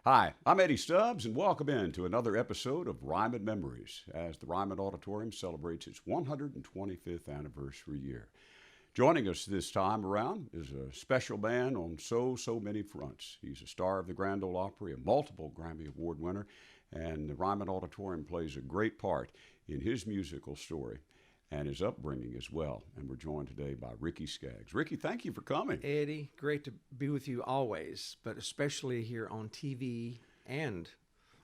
Hi, I'm Eddie Stubbs, and welcome in to another episode of Ryman Memories as the Ryman Auditorium celebrates its 125th anniversary year. Joining us this time around is a special man on so many fronts. He's a star of the Grand Ole Opry, a multiple Grammy Award winner, and the Ryman Auditorium plays a great part in his musical story and his upbringing as well. And we're joined today by Ricky Skaggs. Ricky, thank you for coming. Eddie, great to be with you always, but especially here on TV and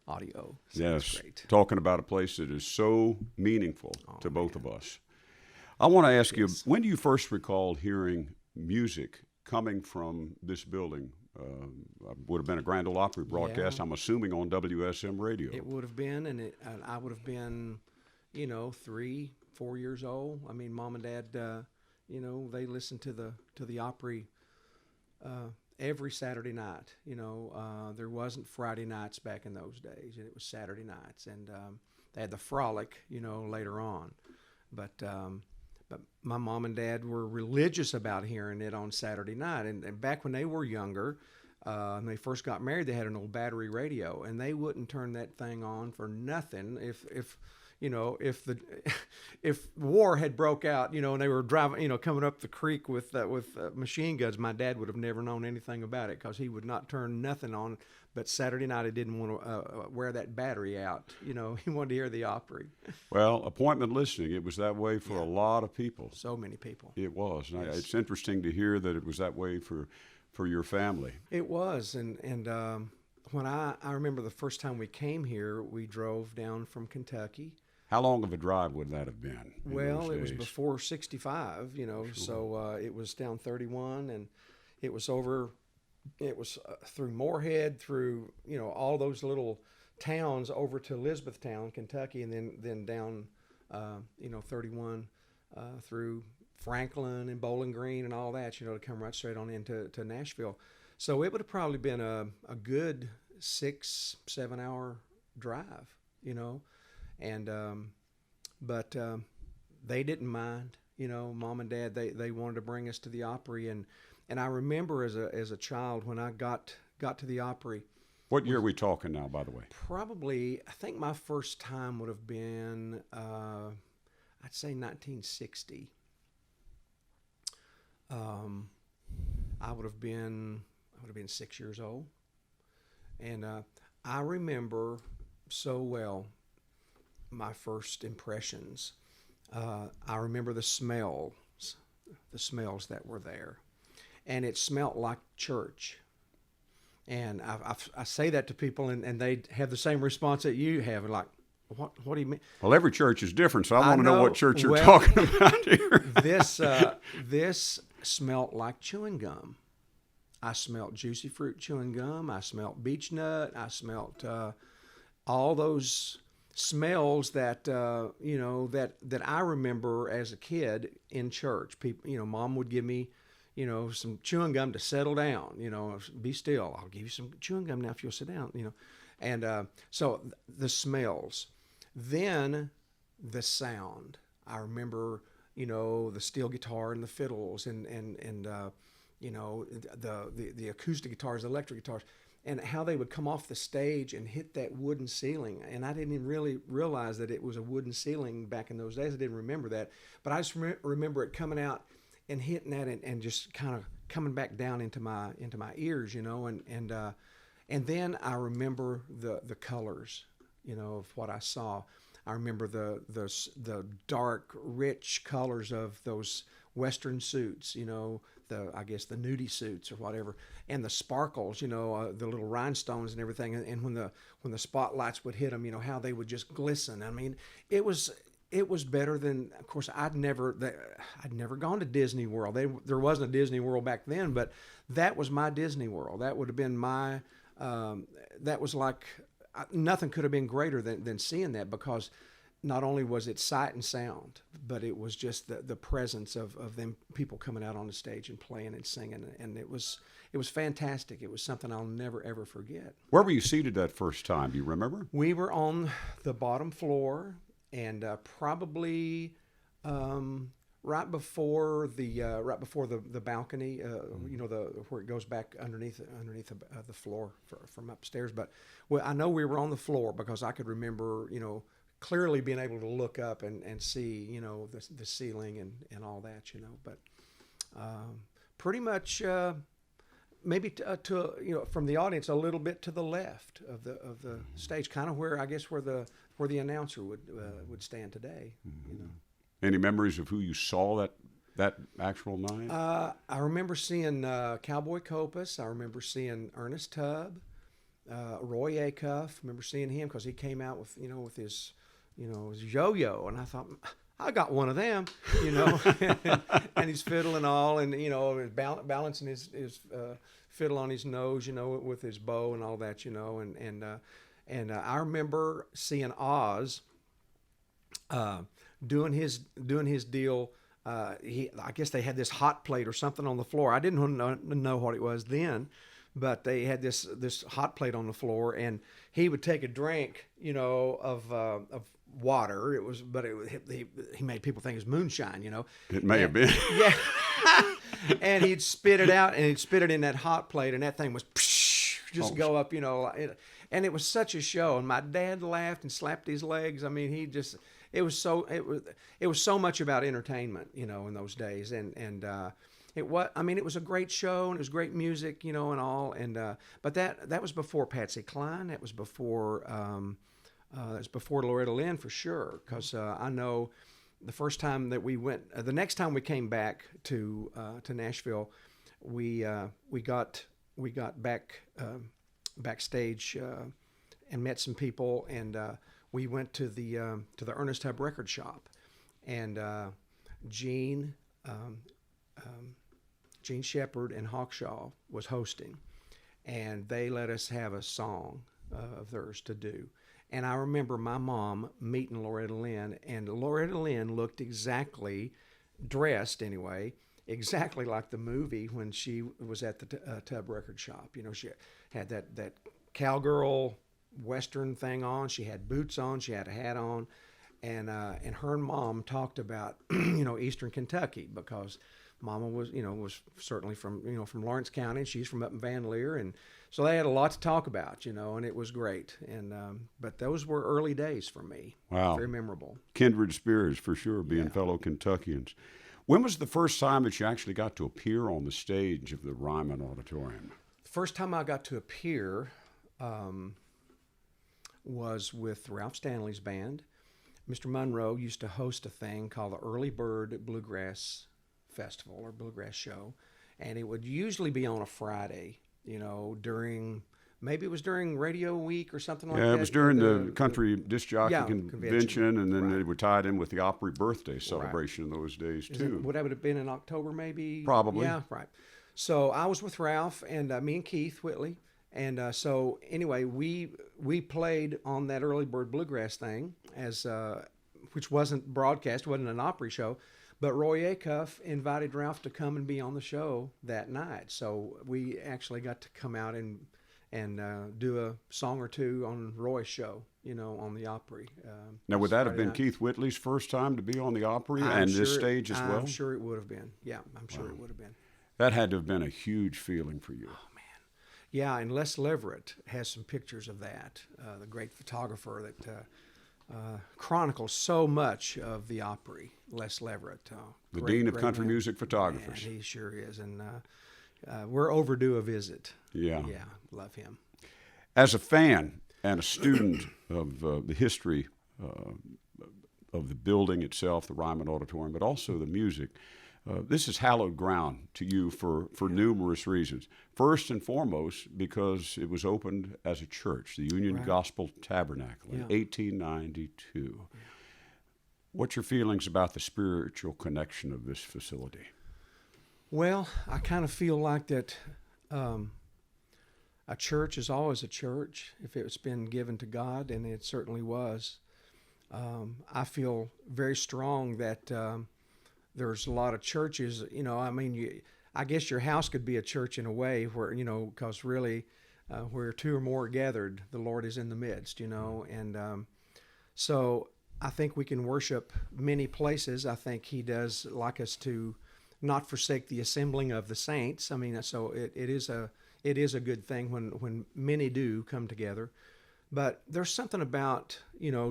audio. So yes, great. Talking about a place that is so meaningful to both of us. I want to ask you, when do you first recall hearing music coming from this building? Would have been a Grand Ole Opry broadcast, I'm assuming, on WSM Radio. It would have been, and I would have been, 3, 4 years old. I mean, Mom and Dad, they listened to the Opry every Saturday night. There wasn't Friday nights back in those days, and it was Saturday nights, and they had the Frolic, later on, but my mom and dad were religious about hearing it on Saturday night. And back when they were younger, when they first got married, they had an old battery radio, and they wouldn't turn that thing on for nothing if war had broke out, and they were driving, coming up the creek with machine guns. My dad would have never known anything about it because he would not turn nothing on. But Saturday night, he didn't want to wear that battery out. He wanted to hear the Opry. Well, appointment listening, it was that way for a lot of people. So many people. It was. Yes. It's interesting to hear that it was that way for your family. It was. And when I remember the first time we came here, we drove down from Kentucky. How long of a drive would that have been? Well, it was before 65, Sure. So it was down 31, and it was over. It was through Moorhead, through all those little towns over to Elizabethtown, Kentucky, and then down 31 through Franklin and Bowling Green and all that, to come right straight on into Nashville. So it would have probably been a good 6-7 hour drive, and but they didn't mind. Mom and Dad, they wanted to bring us to the Opry, and I remember as a child when I got to the Opry. What year are we talking now, by the way? Probably, I think my first time would have been, I'd say 1960. I would have been 6 years old, and I remember so well my first impressions. I remember the smells that were there. And it smelled like church. And I say that to people, and they have the same response that you have. Like, what do you mean? Well, every church is different, so I want to know what church you're talking about here. This smelled like chewing gum. I smelled juicy fruit chewing gum. I smelled beech nut. I smelled all those smells that that I remember as a kid in church. People, Mom would give me some chewing gum to settle down, be still. I'll give you some chewing gum now if you'll sit down, And so the smells. Then the sound. I remember, the steel guitar and the fiddles and the acoustic guitars, electric guitars, and how they would come off the stage and hit that wooden ceiling. And I didn't even really realize that it was a wooden ceiling back in those days. I didn't remember that. But I just remember it coming out and hitting that and just kind of coming back down into my ears, and then I remember the colors, of what I saw. I remember the dark, rich colors of those Western suits, I guess the nudie suits or whatever, and the sparkles, the little rhinestones and everything, and when the spotlights would hit them, how they would just glisten. I mean, it was better than, of course, I'd never gone to Disney World. There wasn't a Disney World back then, but that was my Disney World. That would have been my, that was like, nothing could have been greater than seeing that, because not only was it sight and sound, but it was just the presence of them people coming out on the stage and playing and singing, and it was fantastic. It was something I'll never ever forget. Where were you seated that first time? Do you remember? We were on the bottom floor, and probably right before the balcony, where it goes back underneath the floor from upstairs. But I know we were on the floor because I could remember, clearly being able to look up and see, the ceiling and all that, But pretty much. Maybe from the audience a little bit to the left of the stage, kind of where the announcer would stand today. Any memories of who you saw that actual night? I remember seeing Cowboy Copas. I remember seeing Ernest Tubb, Roy Acuff. I remember seeing him because he came out with his his yo-yo, and I thought, I got one of them, and he's fiddling all, and balancing his fiddle on his nose, with his bow and all that, and I remember seeing Oz doing his deal. I guess they had this hot plate or something on the floor. I didn't know what it was then, but they had this hot plate on the floor, and he would take a drink, of water. He made people think it was moonshine, It may have been. Yeah. And he'd spit it out, and he'd spit it in that hot plate, and that thing was go up, and it was such a show. And my dad laughed and slapped his legs. I mean, it was so much about entertainment, in those days, and it was a great show, and it was great music, and all, and but that was before Patsy Cline. That was before Loretta Lynn for sure, because I know the first time that we went, the next time we came back to Nashville, we got backstage and met some people, and we went to the Ernest Tubb record shop, and Gene Shepard and Hawkshaw was hosting, and they let us have a song of theirs to do. And I remember my mom meeting Loretta Lynn, and Loretta Lynn looked dressed anyway, exactly like the movie when she was at the Tubb record shop. She had that cowgirl Western thing on. She had boots on. She had a hat on, and her and Mom talked about Eastern Kentucky, because Mama was certainly from Lawrence County. She's from up in Van Leer, and so they had a lot to talk about, and it was great. And but those were early days for me. Wow, very memorable. Kindred spirits for sure, being fellow Kentuckians. When was the first time that you actually got to appear on the stage of the Ryman Auditorium? The first time I got to appear was with Ralph Stanley's band. Mr. Monroe used to host a thing called the Early Bird Bluegrass Festival or Bluegrass Show, and it would usually be on a Friday, during Radio Week or something like that. Yeah, it was during the country disc jockey convention, and then they would tie it in with the Opry birthday celebration in those days too. Would that have been in October maybe? Probably. Yeah, right. So I was with Ralph and me and Keith Whitley, and so anyway, we played on that Early Bird Bluegrass thing, which wasn't broadcast, wasn't an Opry show. But Roy Acuff invited Ralph to come and be on the show that night. So we actually got to come out and do a song or two on Roy's show, on the Opry. Now, would that have been Keith Whitley's first time to be on the Opry this stage as well? I'm sure it would have been. Yeah, I'm sure it would have been. That had to have been a huge feeling for you. Oh, man. Yeah, and Les Leverett has some pictures of that, the great photographer that chronicles so much of the Opry, Les Leverett. The Dean of Country Music Photographers. Man, he sure is, and we're overdue a visit. Yeah. Yeah, love him. As a fan and a student of the history of the building itself, the Ryman Auditorium, but also the music, this is hallowed ground to you for numerous reasons. First and foremost, because it was opened as a church, the Union Gospel Tabernacle in 1892. Yeah. What's your feelings about the spiritual connection of this facility? Well, I kind of feel like that a church is always a church if it's been given to God, and it certainly was. I feel very strong that there's a lot of churches, I guess your house could be a church in a way where, because really where two or more are gathered, the Lord is in the midst, and so I think we can worship many places. I think he does like us to not forsake the assembling of the saints. I mean, so it is a good thing when many do come together. But there's something about,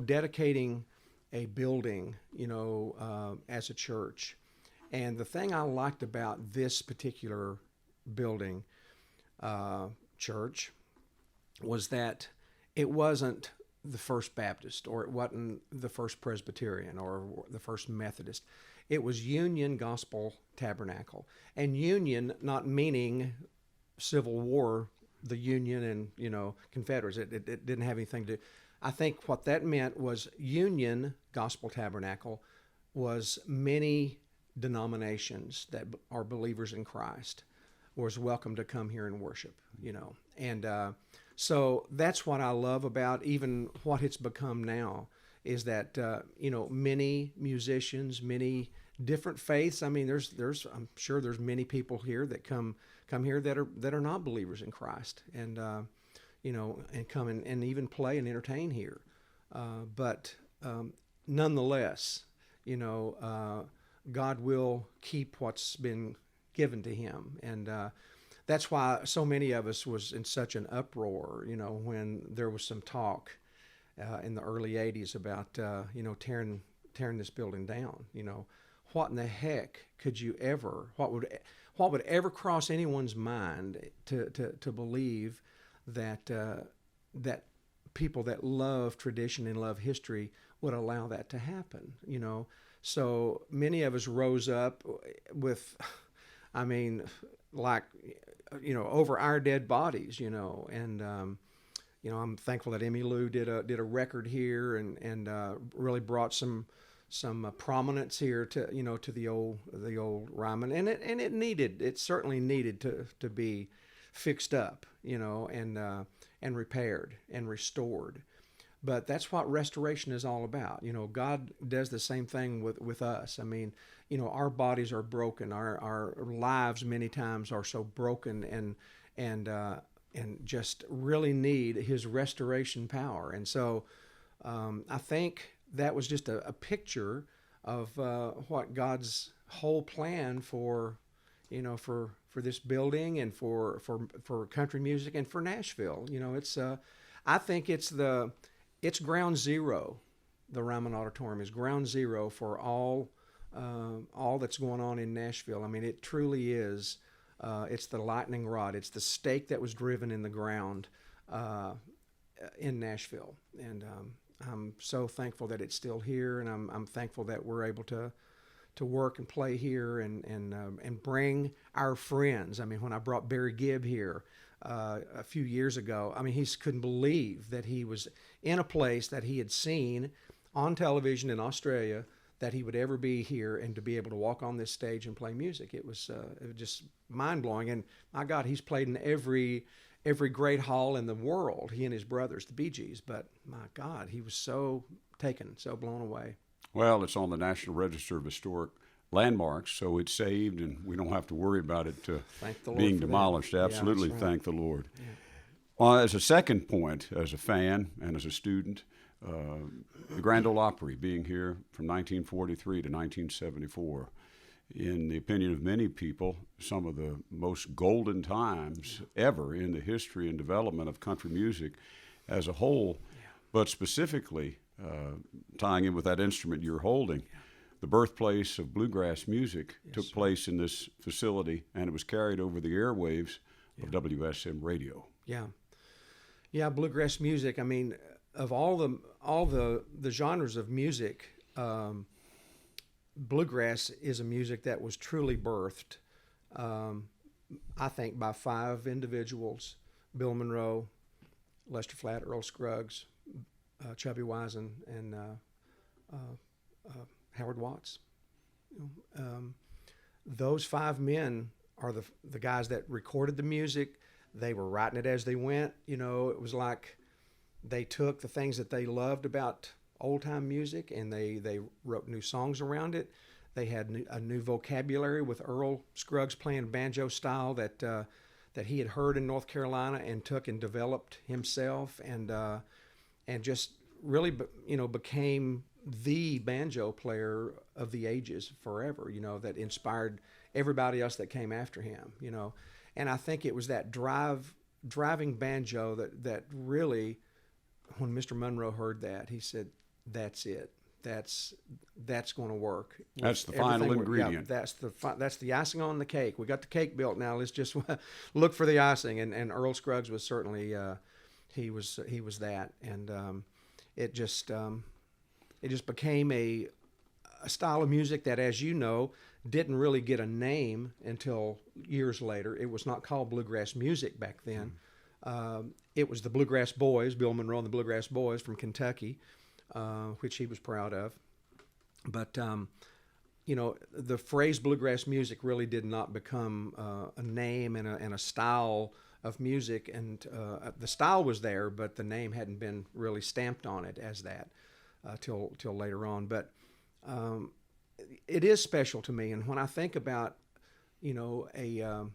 dedicating a building, as a church. And the thing I liked about this particular building, church, was that it wasn't the First Baptist, or it wasn't the First Presbyterian, or the First Methodist. It was Union Gospel Tabernacle. And Union not meaning Civil War, the Union and, Confederates. It didn't have anything to do. I think what that meant was Union Gospel Tabernacle was many denominations that are believers in Christ was welcome to come here and worship, And so that's what I love about even what it's become now, is that, many musicians, many different faiths. I mean, I'm sure there's many people here that come here that are not believers in Christ, and and come and even play and entertain here. But nonetheless, God will keep what's been given to him, and that's why so many of us was in such an uproar, when there was some talk in the early '80s about tearing this building down. What in the heck could you ever? What would ever cross anyone's mind to believe that that people that love tradition and love history would allow that to happen? So many of us rose up with, over our dead bodies, and I'm thankful that Emmylou did a record here and really brought some prominence here to the old Ryman, and it certainly needed to be fixed up, and repaired and restored. But that's what restoration is all about. God does the same thing with us. I mean, our bodies are broken. Our lives many times are so broken and just really need his restoration power. And so I think that was just a picture of what God's whole plan for this building and for country music and for Nashville. I think it's ground zero. The Ryman Auditorium is ground zero for all that's going on in Nashville. I mean, it truly is. It's the lightning rod. It's the stake that was driven in the ground in Nashville, and I'm so thankful that it's still here, and I'm thankful that we're able to work and play here and bring our friends. I mean, when I brought Barry Gibb here a few years ago, I mean, he couldn't believe that he was in a place that he had seen on television in Australia, that he would ever be here and to be able to walk on this stage and play music. It was just mind-blowing. And my God, he's played in every great hall in the world, he and his brothers, the Bee Gees. But my God, he was so taken, so blown away. Well, it's on the National Register of Historic Landmarks, so it's saved, and we don't have to worry about it being demolished. That. Absolutely, yeah, right. Thank the Lord. Yeah. As a second point, as a fan and as a student, the Grand Ole Opry being here from 1943 to 1974, in the opinion of many people, some of the most golden times ever in the history and development of country music as a whole, but specifically tying in with that instrument you're holding. The birthplace of bluegrass music took place in this facility, and it was carried over the airwaves of WSM Radio. Yeah, bluegrass music. I mean, of all the genres of music, bluegrass is a music that was truly birthed, I think, by 5 individuals: Bill Monroe, Lester Flatt, Earl Scruggs, Chubby Wise, and Howard Watts. Those 5 men are the guys that recorded the music. They were writing it as they went. It was like they took the things that they loved about old-time music and they wrote new songs around it. They had a new vocabulary with Earl Scruggs playing banjo style that he had heard in North Carolina and took and developed himself, and just really, became the banjo player of the ages forever, that inspired everybody else that came after him, And I think it was that driving banjo that really, when Mr. Monroe heard that, he said, "That's it. That's going to work." That's the final ingredient. Yeah, that's the icing on the cake. We got the cake built now. Let's just look for the icing. And Earl Scruggs was certainly he was that, and it just became a style of music that, as you know, didn't really get a name until years later. It was not called bluegrass music back then. It was the Bluegrass Boys, Bill Monroe and the Bluegrass Boys from Kentucky, which he was proud of. But, the phrase bluegrass music really did not become a name and a style of music. And the style was there, but the name hadn't been really stamped on it as that till later on. But it is special to me. And when I think about, a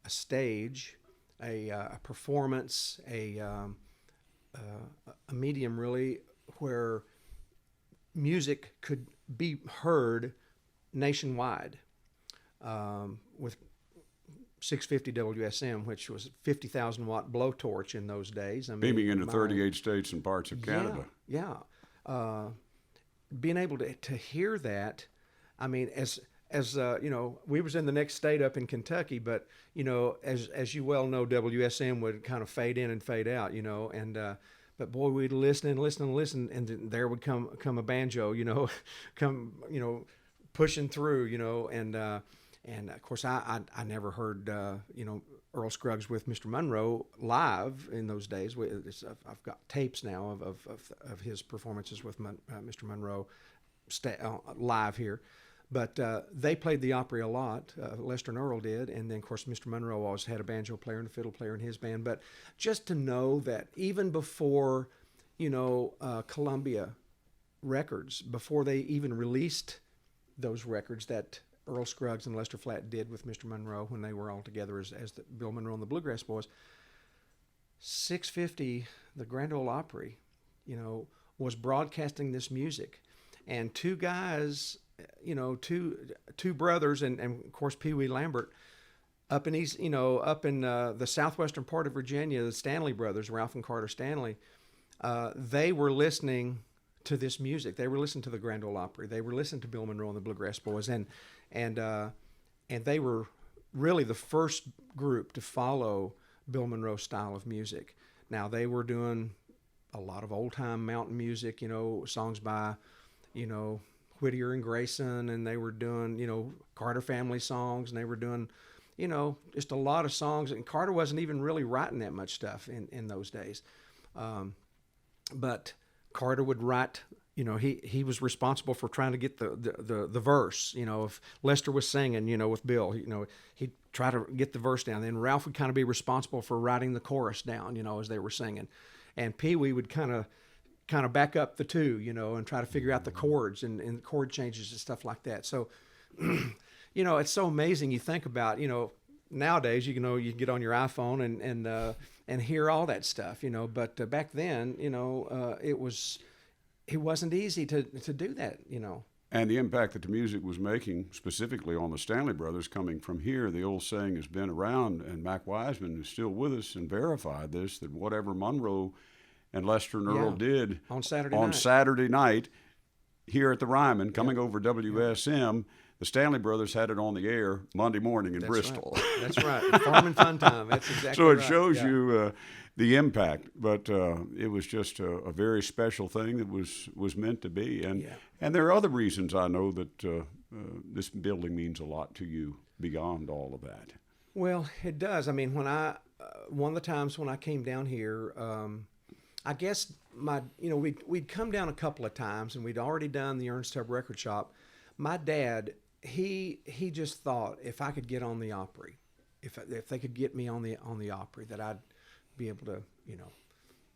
stage, a performance, a medium really where music could be heard nationwide, with 650 WSM, which was 50,000 watt blowtorch in those days. I mean, beaming into 38 states and parts of Canada. Yeah. Being able to hear that, I mean, as we was in the next state up in Kentucky, but as you well know, WSM would kind of fade in and fade out, and but boy, we'd listen, and then there would come a banjo, pushing through, and of course I never heard Earl Scruggs with Mr. Monroe live in those days. I've got tapes now of his performances with Mr. Monroe live here. But they played the Opry a lot. Lester and Earl did. And then, of course, Mr. Monroe always had a banjo player and a fiddle player in his band. But just to know that even before, Columbia Records, before they even released those records that Earl Scruggs and Lester Flatt did with Mr. Monroe when they were all together as the Bill Monroe and the Bluegrass Boys, 650, the Grand Ole Opry, was broadcasting this music. And two guys, two brothers, and of course Pee Wee Lambert, up in the southwestern part of Virginia, the Stanley brothers, Ralph and Carter Stanley, they were listening to this music. They were listening to the Grand Ole Opry. They were listening to Bill Monroe and the Bluegrass Boys, and they were really the first group to follow Bill Monroe's style of music. Now they were doing a lot of old time mountain music, songs by, Whittier and Grayson, and they were doing, Carter family songs, and they were doing, just a lot of songs. And Carter wasn't even really writing that much stuff in those days. But Carter would write, he was responsible for trying to get the verse, if Lester was singing, with Bill, he'd try to get the verse down. Then Ralph would kind of be responsible for writing the chorus down, as they were singing. And Pee Wee would kind of back up the two, and try to figure out the chords and chord changes and stuff like that. So, it's so amazing. You think about, nowadays, you get on your iPhone and hear all that stuff, but back then, it wasn't easy to do that, And the impact that the music was making, specifically on the Stanley Brothers, coming from here, the old saying has been around, and Mac Wiseman, who's still with us and verified this, that whatever Monroe and Lester and Earl did on Saturday night here at the Ryman, coming over WSM, the Stanley Brothers had it on the air Monday morning in Bristol. Right. That's right. Farm and fun time. That's exactly so it right. shows you the impact, but it was just a very special thing that was meant to be. And there are other reasons I know that this building means a lot to you beyond all of that. Well, it does. I mean, when one of the times when I came down here, I guess we'd come down a couple of times, and we'd already done the Ernst Tubb Record Shop. My dad, he just thought if I could get on the Opry, if they could get me on the Opry, that I'd be able to,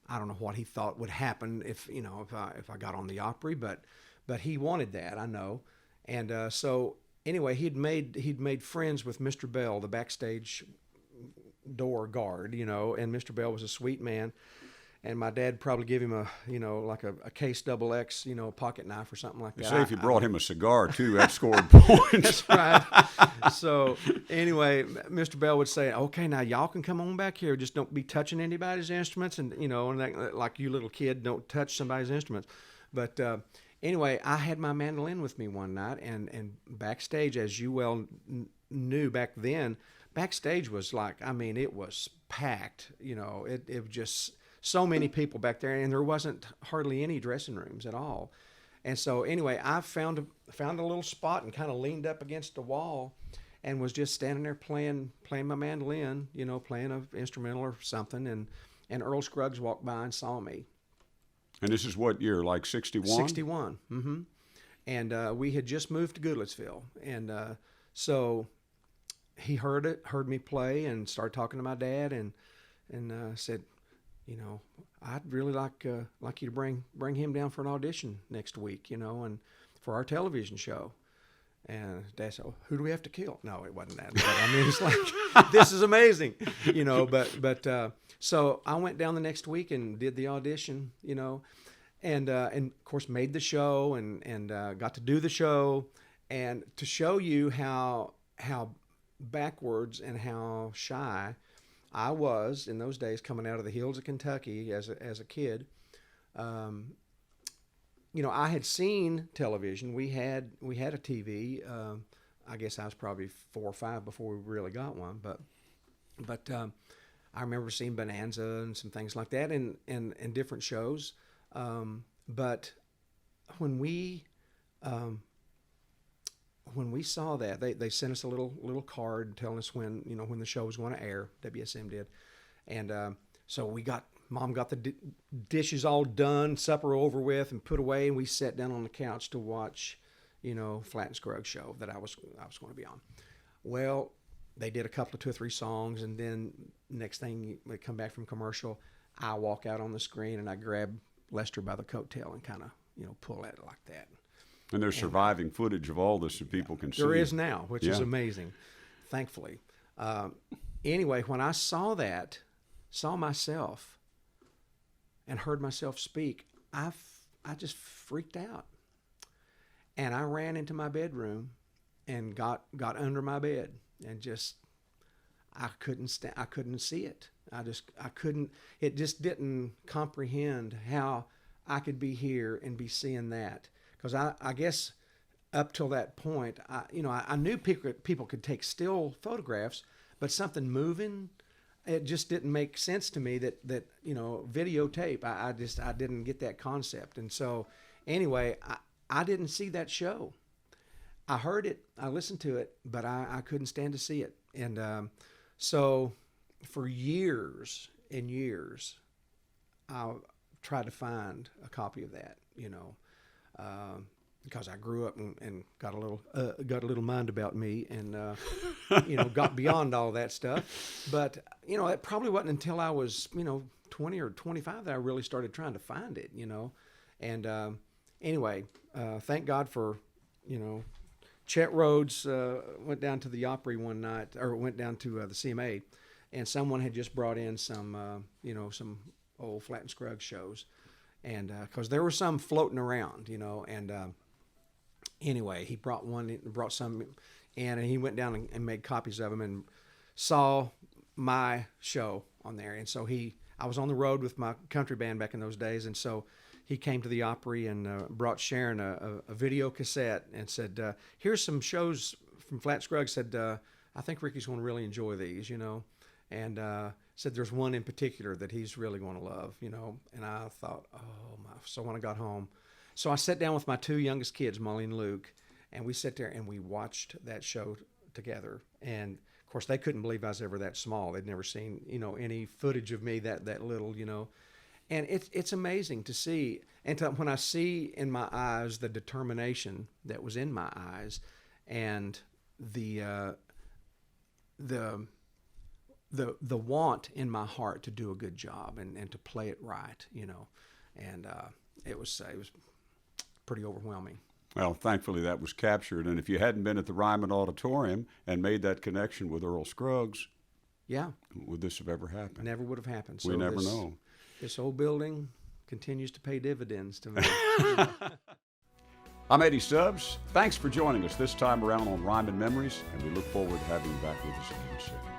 I don't know what he thought would happen if I got on the Opry, but he wanted that, I know. And so anyway, he'd made friends with Mr. Bell, the backstage door guard, and Mr. Bell was a sweet man. and my dad probably give him a, like a case XXX, pocket knife or something like that. Say if you brought him a cigar too, that scored points. That's right. So anyway, Mr. Bell would say, "Okay, now y'all can come on back here. Just don't be touching anybody's instruments, and and that, like you little kid, don't touch somebody's instruments." But anyway, I had my mandolin with me one night, and backstage, as you well knew back then, backstage was like, it was packed. It was just so many people back there, and there wasn't hardly any dressing rooms at all. And so anyway, I found a little spot and kind of leaned up against the wall, and was just standing there playing my mandolin, playing an instrumental or something. And Earl Scruggs walked by and saw me. And this is what year, like 61? 61. Mm-hmm. And we had just moved to Goodlettsville, and so he heard me play and started talking to my dad, and said, I'd really like you to bring him down for an audition next week, and for our television show. And Dad said, "Who do we have to kill?" No, it wasn't that. But it's like, this is amazing, But so I went down the next week and did the audition, and of course made the show and got to do the show, and to show you how backwards and how shy I was in those days, coming out of the hills of Kentucky as a kid. I had seen television. We had a TV. I guess I was probably 4 or 5 before we really got one. But I remember seeing Bonanza and some things like that in different shows. But when we saw that, they sent us a little card telling us when the show was going to air. WSM did, and so Mom got the dishes all done, supper over with, and put away, and we sat down on the couch to watch, Flat and Scruggs show that I was going to be on. Well, they did a couple of 2 or 3 songs, and then next thing they come back from commercial, I walk out on the screen and I grab Lester by the coattail and kind of pull at it like that. And there's surviving footage of all this that people can see. There is now, which is amazing, thankfully. Anyway, when I saw myself and heard myself speak, I just freaked out. And I ran into my bedroom and got under my bed and just, I couldn't see it. I couldn't, it just didn't comprehend how I could be here and be seeing that. Because I guess up till that point, I knew people could take still photographs, but something moving, it just didn't make sense to me that videotape. I didn't get that concept. And so anyway, I didn't see that show. I heard it, I listened to it, but I couldn't stand to see it. And so for years and years, I tried to find a copy of that, because I grew up and got a little mind about me, and got beyond all that stuff. But it probably wasn't until I was 20 or 25 that I really started trying to find it. And anyway, thank God for Chet Rhodes went down to the Opry one night, or went down to the CMA, and someone had just brought in some some old Flat and Scruggs shows. And because there were some floating around, and anyway, he brought some in, and he went down and made copies of them and saw my show on there. And so I was on the road with my country band back in those days, and so he came to the Opry and brought Sharon a video cassette and said, "Here's some shows from Flat Scruggs." Said, "I think Ricky's going to really enjoy these, and said there's one in particular that he's really going to love, And I thought, oh my! So when I got home, so I sat down with my 2 youngest kids, Molly and Luke, and we sat there and we watched that show together. And of course, they couldn't believe I was ever that small. They'd never seen any footage of me that little, And it's amazing to see, and when I see in my eyes the determination that was in my eyes, and the want in my heart to do a good job and to play it right, and it was pretty overwhelming. Well, thankfully that was captured, and if you hadn't been at the Ryman Auditorium and made that connection with Earl Scruggs, would this have ever happened? Never would have happened. So we never know. This old building continues to pay dividends to me. I'm Eddie Stubbs. Thanks for joining us this time around on Ryman Memories, and we look forward to having you back with us again soon.